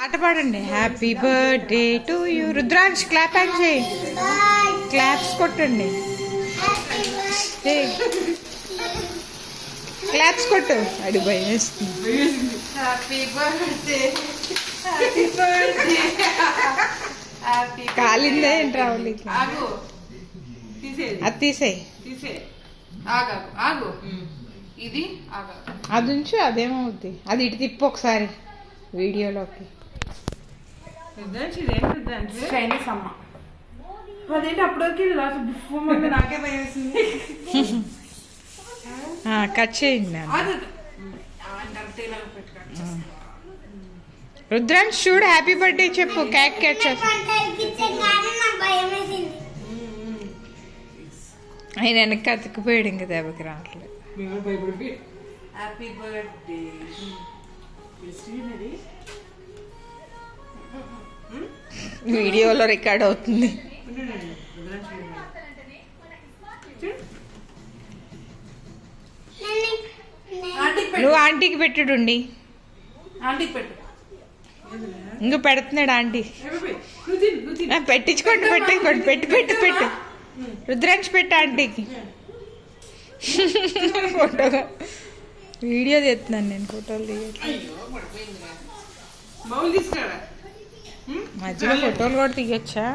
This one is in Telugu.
పాట పాడండి. Happy birthday to you. Rudransh clap hand చేయండి. క్లాప్స్ కొట్టండి. క్లాప్స్ కొట్టు. అడి భయం వేస్తుంది. Happy birthday, happy birthday, happy. కాలిందే ఏంటి రావులి? ఆగు, తీసేది. అది తీసేయి. తీసే. ఆగు ఆగు. ఇది ఆగు. అది ఉంచు. అదేమవుద్ది. అది ఇటు తిప్పు ఒకసారి వీడియోలోకి. చైనీస్ అమ్మ అదేంటి అప్పటికి లాస్ట్ బిఫో ముందు నాకే భయం వేసింది. కట్ చేయండి. రుద్రాంశ్ చూడు, హ్యాపీ బర్త్డే చెప్పు. కేక్ కట్ చేస్తా. ఆయన వెనక్కి అతుక్కుపోయాడు. ఇంకా దెబ్బకి రావట్లేదు. Happy birthday. వీడియోలో రికార్డ్ అవుతుంది. నువ్వు ఆంటీకి పెట్టుడుండి. ఆంటీకి పెట్టు. ఇంక పెడుతున్నాడు ఆంటీ. పెట్టించుకోండి. పెట్టించుకోండి. పెట్టు పెట్టు పెట్టు. రుద్రాంశ్ పెట్టు ఆంటీకి. ఫోటో వీడియో తీస్తున్నాను నేను. ఫోటోలు తీయట్లేదు. మధ్యలో ఫోటోలు కూడా తీయచ్చా?